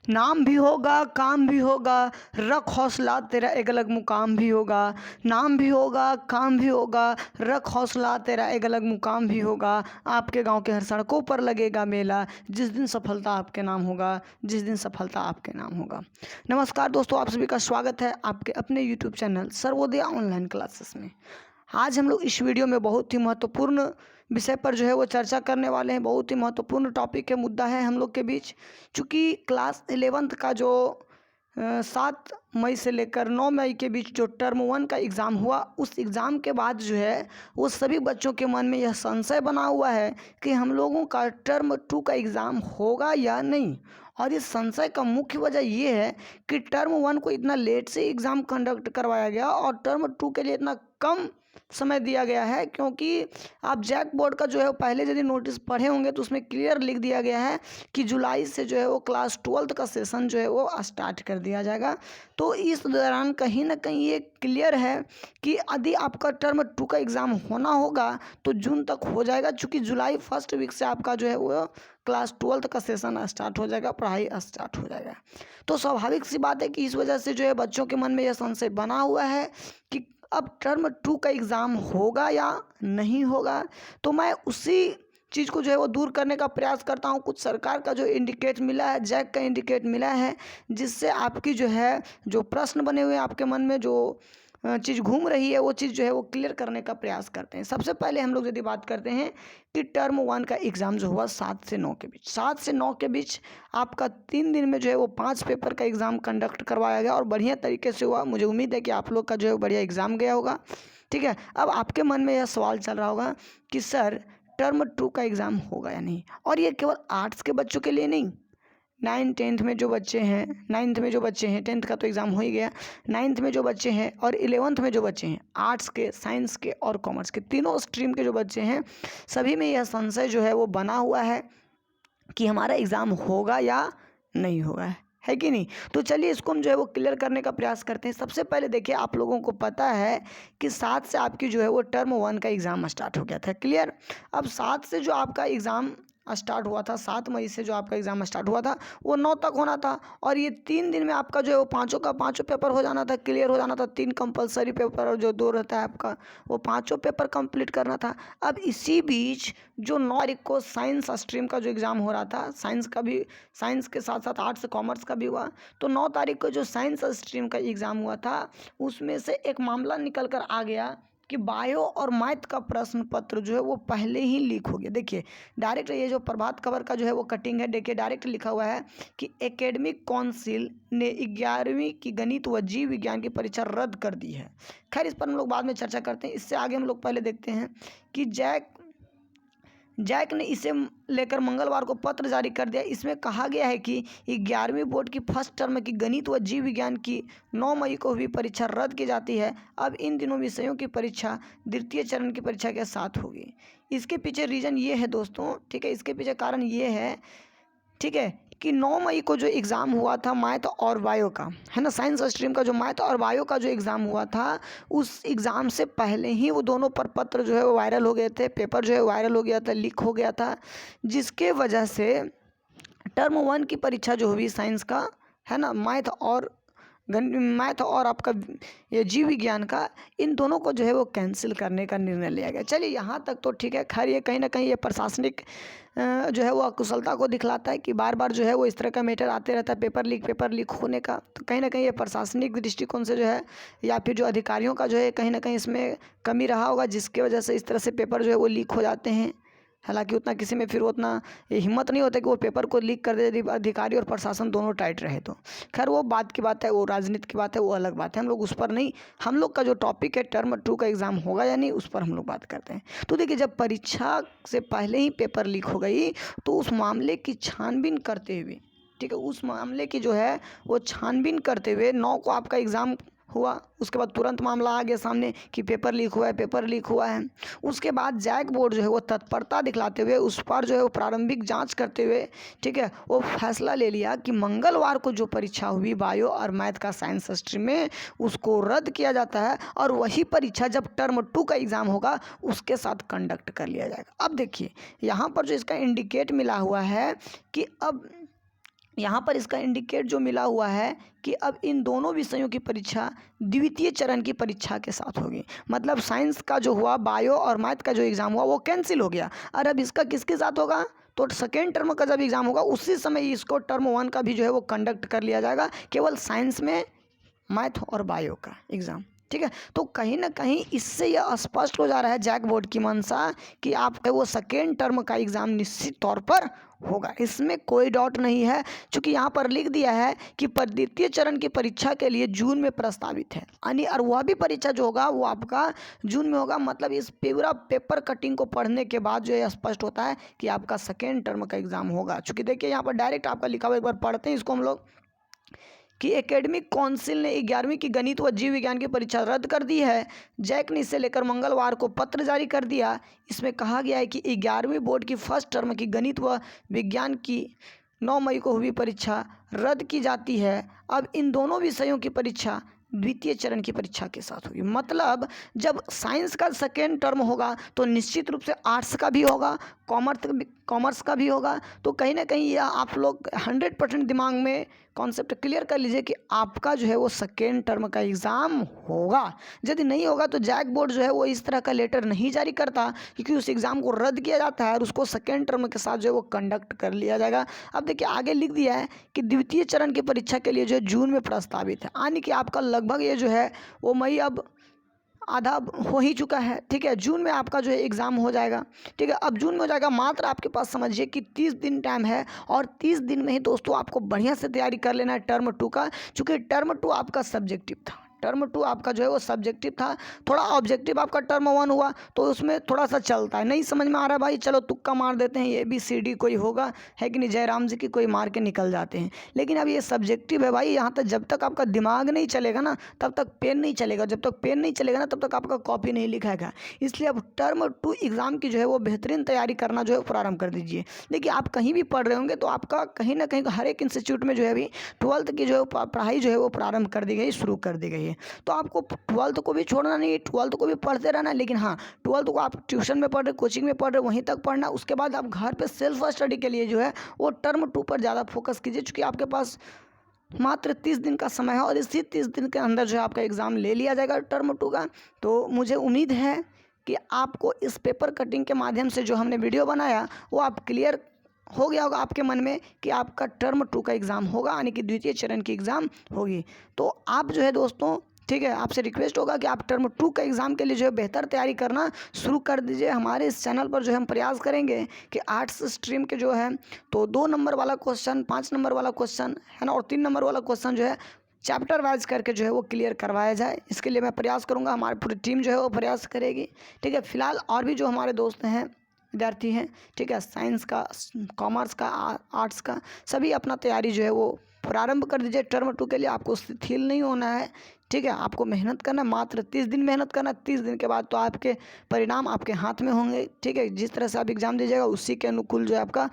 नाम भी होगा काम भी होगा, रख हौसला तेरा एक अलग मुकाम भी होगा। नाम भी होगा काम भी होगा, रख हौसला तेरा एक अलग मुकाम भी होगा। आपके गांव के हर सड़कों पर लगेगा मेला, जिस दिन सफलता आपके नाम होगा, जिस दिन सफलता आपके नाम होगा। नमस्कार दोस्तों, आप सभी का स्वागत है आपके अपने YouTube channel Sarvodaya online classes में। आज हम लोग इस वीडियो में बहुत ही महत्वपूर्ण विषय पर जो है वो चर्चा करने वाले हैं। बहुत ही महत्वपूर्ण टॉपिक है, मुद्दा है हम लोग के बीच। चूँकि क्लास 11th का जो 7 मई से लेकर 9 मई के बीच जो टर्म 1 का एग्ज़ाम हुआ, उस एग्ज़ाम के बाद जो है वो सभी बच्चों के मन में यह संशय बना हुआ है कि हम लोगों का टर्म 2 का एग्ज़ाम होगा या नहीं। और इस संशय का मुख्य वजह ये है कि टर्म 1 को इतना लेट से एग्ज़ाम कंडक्ट करवाया गया और टर्म 2 के लिए इतना कम समय दिया गया है। क्योंकि आप जैक बोर्ड का जो है वो पहले यदि नोटिस पढ़े होंगे तो उसमें क्लियर लिख दिया गया है कि जुलाई से जो है वो क्लास 12th का सेशन जो है वो स्टार्ट कर दिया जाएगा। तो इस दौरान कहीं ना कहीं ये क्लियर है कि यदि आपका टर्म 2 का एग्ज़ाम होना होगा तो जून तक हो जाएगा। चूँकि जुलाई फर्स्ट वीक से आपका जो है वो क्लास 12th का सेशन स्टार्ट हो जाएगा, पढ़ाई स्टार्ट हो जाएगा। तो स्वाभाविक सी बात है कि इस वजह से जो है बच्चों के मन में यह संशय बना हुआ है कि अब टर्म 2 का एग्ज़ाम होगा या नहीं होगा। तो मैं उसी चीज़ को जो है वो दूर करने का प्रयास करता हूँ। कुछ सरकार का जो इंडिकेट मिला है, जैक का इंडिकेट मिला है, जिससे आपकी जो है जो प्रश्न बने हुए हैं आपके मन में, जो चीज़ घूम रही है, वो चीज़ जो है वो क्लियर करने का प्रयास करते हैं। सबसे पहले हम लोग यदि बात करते हैं कि टर्म 1 का एग्ज़ाम जो हुआ 7 से 9 के बीच, 7 से 9 के बीच आपका 3 दिन में जो है वो 5 पेपर का एग्ज़ाम कंडक्ट करवाया गया और बढ़िया तरीके से हुआ। मुझे उम्मीद है कि आप लोग का जो है बढ़िया एग्ज़ाम गया होगा। ठीक है, अब आपके मन में यह सवाल चल रहा होगा कि सर टर्म 2 का एग्ज़ाम होगा या नहीं। और ये केवल आर्ट्स के बच्चों के लिए नहीं, 9th 10th में जो बच्चे हैं, 9th में जो बच्चे हैं, 10th का तो एग्ज़ाम हो ही गया, 9th में जो बच्चे हैं और 11th में जो बच्चे हैं, आर्ट्स के, साइंस के और कॉमर्स के, तीनों स्ट्रीम के जो बच्चे हैं, सभी में यह संशय जो है वो बना हुआ है कि हमारा एग्ज़ाम होगा या नहीं होगा, है कि नहीं। तो चलिए इसको हम जो है वो क्लियर करने का प्रयास करते हैं। सबसे पहले देखिए, आप लोगों को पता है कि 7 से आपकी जो है वो टर्म 1 का एग्ज़ाम स्टार्ट हो गया था, क्लियर। अब 7 से जो आपका एग्ज़ाम स्टार्ट हुआ था, 7 मई से जो आपका एग्ज़ाम स्टार्ट हुआ था वो 9 तक होना था। और ये 3 दिन में आपका जो है वो पाँचों का पाँचों पेपर हो जाना था, क्लियर हो जाना था। 3 कंपलसरी पेपर और जो 2 रहता है आपका, वो पाँचों पेपर कंप्लीट करना था। अब इसी बीच जो 9 तारीख को साइंस स्ट्रीम का जो एग्ज़ाम हो रहा था, साइंस का भी, साइंस के साथ साथ आर्ट्स कॉमर्स का भी हुआ। तो 9 तारीख को जो साइंस स्ट्रीम का एग्ज़ाम हुआ था, उसमें से एक मामला निकल कर आ गया कि बायो और मैथ का प्रश्न पत्र जो है वो पहले ही लीक हो गया। देखिए डायरेक्ट, ये जो प्रभात खबर का जो है वो कटिंग है, देखिए डायरेक्ट लिखा हुआ है कि एकेडमिक काउंसिल ने 11वीं की गणित व जीव विज्ञान की परीक्षा रद्द कर दी है। खैर, इस पर हम लोग बाद में चर्चा करते हैं। इससे आगे हम लोग पहले देखते हैं कि जैक ने इसे लेकर मंगलवार को पत्र जारी कर दिया। इसमें कहा गया है कि 11वीं बोर्ड की फर्स्ट टर्म की गणित व जीव विज्ञान की 9 मई को हुई परीक्षा रद्द की जाती है। अब इन दिनों विषयों की परीक्षा द्वितीय चरण की परीक्षा के साथ होगी। इसके पीछे रीज़न ये है दोस्तों, ठीक है, इसके पीछे कारण ये है, ठीक है, कि 9 मई को जो एग्ज़ाम हुआ था मैथ और बायो का, है ना, साइंस स्ट्रीम का जो मैथ और बायो का जो एग्ज़ाम हुआ था, उस एग्ज़ाम से पहले ही वो दोनों प्रपत्र जो है वो वायरल हो गए थे, पेपर जो है वायरल हो गया था, लीक हो गया था, जिसके वजह से टर्म 1 की परीक्षा जो हुई साइंस का, है ना, मैथ और आपका ये जीव विज्ञान का, इन दोनों को जो है वो कैंसिल करने का निर्णय लिया गया। चलिए यहाँ तक तो ठीक है। खैर, ये कहीं ना कहीं ये प्रशासनिक जो है वो अकुशलता को दिखलाता है कि बार बार जो है वो इस तरह का मैटर आते रहता है, पेपर लीक होने का। तो कहीं ना कहीं ये प्रशासनिक दृष्टिकोण से जो है, या फिर जो अधिकारियों का जो है कहीं ना कहीं इसमें कमी रहा होगा, जिसके वजह से इस तरह से पेपर जो है वो लीक हो जाते हैं। हालांकि उतना किसी में फिर उतना ये हिम्मत नहीं होता कि वो पेपर को लीक कर दे, अधिकारी और प्रशासन दोनों टाइट रहे तो। खैर, वो बात की बात है, वो राजनीति की बात है, वो अलग बात है, हम लोग उस पर नहीं। हम लोग का जो टॉपिक है टर्म 2 का एग्ज़ाम होगा या नहीं, उस पर हम लोग बात करते हैं। तो देखिए, जब परीक्षा से पहले ही पेपर लीक हो गई तो उस मामले की छानबीन करते हुए, ठीक है, उस मामले की जो है वो छानबीन करते हुए 9 को आपका एग्ज़ाम हुआ। उसके बाद तुरंत मामला आ गया सामने कि पेपर लीक हुआ है, पेपर लीक हुआ है। उसके बाद जैक बोर्ड जो है वो तत्परता दिखलाते हुए उस पर जो है वो प्रारंभिक जांच करते हुए, ठीक है, वो फैसला ले लिया कि मंगलवार को जो परीक्षा हुई बायो और मैथ का साइंस स्ट्रीम में, उसको रद्द किया जाता है और वही परीक्षा जब टर्म 2 का एग्ज़ाम होगा उसके साथ कंडक्ट कर लिया जाएगा। अब देखिए यहाँ पर जो इसका इंडिकेट मिला हुआ है कि अब यहाँ पर इसका इंडिकेट जो मिला हुआ है कि अब इन दोनों विषयों की परीक्षा द्वितीय चरण की परीक्षा के साथ होगी। मतलब साइंस का जो हुआ, बायो और मैथ का जो एग्ज़ाम हुआ वो कैंसिल हो गया, और अब इसका किसके साथ होगा, तो सेकेंड टर्म का जब एग्ज़ाम होगा उसी समय इसको टर्म 1 का भी जो है वो कंडक्ट कर लिया जाएगा, केवल साइंस में मैथ और बायो का एग्ज़ाम। ठीक है, तो कहीं ना कहीं इससे यह स्पष्ट हो जा रहा है जैक बोर्ड की मंशा कि आपका वो सेकेंड टर्म का एग्ज़ाम निश्चित तौर पर होगा, इसमें कोई डाउट नहीं है। क्योंकि यहाँ पर लिख दिया है कि द्वितीय चरण की परीक्षा के लिए जून में प्रस्तावित है, यानी और वह भी परीक्षा जो होगा वो आपका जून में होगा। मतलब इस पूरा पेपर कटिंग को पढ़ने के बाद जो है स्पष्ट होता है कि आपका सेकेंड टर्म का एग्ज़ाम होगा। चूँकि देखिए यहाँ पर डायरेक्ट आपका लिखा हुआ, एक बार पढ़ते हैं इसको हम लोग, कि एकेडमिक काउंसिल ने 11वीं की गणित व जीव विज्ञान की परीक्षा रद्द कर दी है। जैक ने इसे लेकर मंगलवार को पत्र जारी कर दिया। इसमें कहा गया है कि 11वीं बोर्ड की फर्स्ट टर्म की गणित व विज्ञान की 9 मई को हुई परीक्षा रद्द की जाती है। अब इन दोनों विषयों की परीक्षा द्वितीय चरण की परीक्षा के साथ होगी। मतलब जब साइंस का सेकेंड टर्म होगा तो निश्चित रूप से आर्ट्स का भी होगा, कॉमर्स का भी होगा। तो कहीं ना कहीं यह आप लोग 100% दिमाग में कॉन्सेप्ट क्लियर कर लीजिए कि आपका जो है वो सेकेंड टर्म का एग्ज़ाम होगा। यदि नहीं होगा तो जैक बोर्ड जो है वो इस तरह का लेटर नहीं जारी करता, क्योंकि उस एग्ज़ाम को रद्द किया जाता है और उसको सेकेंड टर्म के साथ जो है वो कंडक्ट कर लिया जाएगा। अब देखिए आगे लिख दिया है कि द्वितीय चरण की परीक्षा के लिए जो है जून में प्रस्तावित है, यानी कि आपका लगभग ये जो है वो मई अब आधा हो ही चुका है। ठीक है, जून में आपका जो है एग्ज़ाम हो जाएगा। ठीक है, अब जून में हो जाएगा, मात्र आपके पास समझिए कि 30 दिन टाइम है, और 30 दिन में ही दोस्तों आपको बढ़िया से तैयारी कर लेना है टर्म 2 का। चूँकि टर्म 2 आपका सब्जेक्टिव था, टर्म 2 आपका जो है वो सब्जेक्टिव था, थोड़ा ऑब्जेक्टिव आपका टर्म 1 हुआ, तो उसमें थोड़ा सा चलता है। नहीं समझ में आ रहा भाई, चलो तुक्का मार देते हैं, ABCD कोई होगा, है कि नहीं, जयराम जी की कोई मार के निकल जाते हैं। लेकिन अब ये सब्जेक्टिव है भाई, यहाँ तक जब तक आपका दिमाग नहीं चलेगा ना तब तक पेन नहीं चलेगा, जब तक पेन नहीं चलेगा ना तब तक आपका कॉपी नहीं लिखाएगा। इसलिए अब टर्म 2 एग्ज़ाम की जो है वो बेहतरीन तैयारी करना जो है प्रारंभ कर दीजिए। देखिए आप कहीं भी पढ़ रहे होंगे तो आपका कहीं ना कहीं हर एक इंस्टीट्यूट में जो है अभी 12th की जो है पढ़ाई जो है वो प्रारंभ कर दी गई, शुरू कर दी गई है। तो आपको 12th को भी छोड़ना नहीं, 12th को भी पढ़ते रहना। लेकिन हाँ, 12th को आप ट्यूशन में पढ़ रहे, कोचिंग में पढ़ रहे, वहीं तक पढ़ना। उसके बाद आप घर पे सेल्फ स्टडी के लिए जो है वो टर्म 2 पर ज़्यादा फोकस कीजिए, क्योंकि आपके पास मात्र 30 दिन का समय है, और इसी 30 दिन के अंदर जो है आपका एग्ज़ाम ले लिया जाएगा टर्म 2 का। तो मुझे उम्मीद है कि आपको इस पेपर कटिंग के माध्यम से जो हमने वीडियो बनाया वो आप क्लियर हो गया होगा आपके मन में कि आपका टर्म 2 का एग्ज़ाम होगा, यानी कि द्वितीय चरण की एग्ज़ाम होगी। तो आप जो है दोस्तों, ठीक है, आपसे रिक्वेस्ट होगा कि आप टर्म 2 का एग्ज़ाम के लिए जो है बेहतर तैयारी करना शुरू कर दीजिए। हमारे इस चैनल पर जो है हम प्रयास करेंगे कि आर्ट्स स्ट्रीम के जो है तो 2 नंबर वाला क्वेश्चन, 5 नंबर वाला क्वेश्चन है ना, और 3 नंबर वाला क्वेश्चन जो है चैप्टर वाइज करके जो है वो क्लियर करवाया जाए। इसके लिए मैं प्रयास करूँगा, हमारी पूरी टीम जो है वो प्रयास करेगी। ठीक है, फिलहाल और भी जो हमारे दोस्त हैं, विद्यार्थी हैं, ठीक है, साइंस का, कॉमर्स का, आर्ट्स का, सभी अपना तैयारी जो है वो प्रारंभ कर दीजिए। टर्म 2 के लिए आपको शिथिल नहीं होना है। ठीक है, आपको मेहनत करना, मात्र 30 दिन मेहनत करना। 30 दिन के बाद तो आपके परिणाम आपके हाथ में होंगे। ठीक है, जिस तरह से आप एग्ज़ाम दीजिएगा उसी के अनुकूल जो है आपका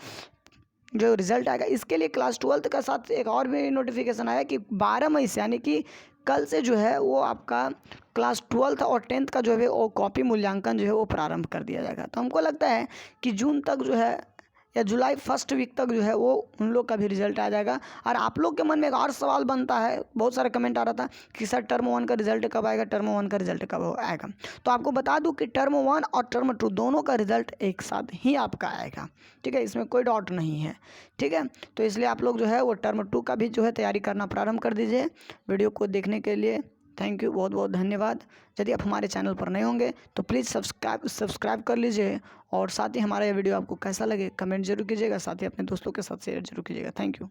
जो रिज़ल्ट आएगा। इसके लिए क्लास 12th का साथ एक और भी नोटिफिकेशन आया कि 12 मई से, यानी कि कल से जो है वो आपका क्लास 12th और 10th का जो है वो कॉपी मूल्यांकन जो है वो प्रारंभ कर दिया जाएगा। तो हमको लगता है कि जून तक जो है या जुलाई फर्स्ट वीक तक जो है वो उन लोग का भी रिजल्ट आ जाएगा। और आप लोग के मन में एक और सवाल बनता है, बहुत सारा कमेंट आ रहा था कि सर टर्म 1 का रिजल्ट कब आएगा, टर्म 1 का रिजल्ट कब आएगा। तो आपको बता दूं कि टर्म 1 और टर्म 2 दोनों का रिजल्ट एक साथ ही आपका आएगा। ठीक है, इसमें कोई डाउट नहीं है। ठीक है, तो इसलिए आप लोग जो है वो टर्म 2 का भी जो है तैयारी करना प्रारंभ कर दीजिए। वीडियो को देखने के लिए थैंक यू, बहुत बहुत धन्यवाद। यदि आप हमारे चैनल पर नए होंगे तो प्लीज़ सब्सक्राइब कर लीजिए, और साथ ही हमारा ये वीडियो आपको कैसा लगे कमेंट जरूर कीजिएगा, साथ ही अपने दोस्तों के साथ शेयर जरूर कीजिएगा। Thank you.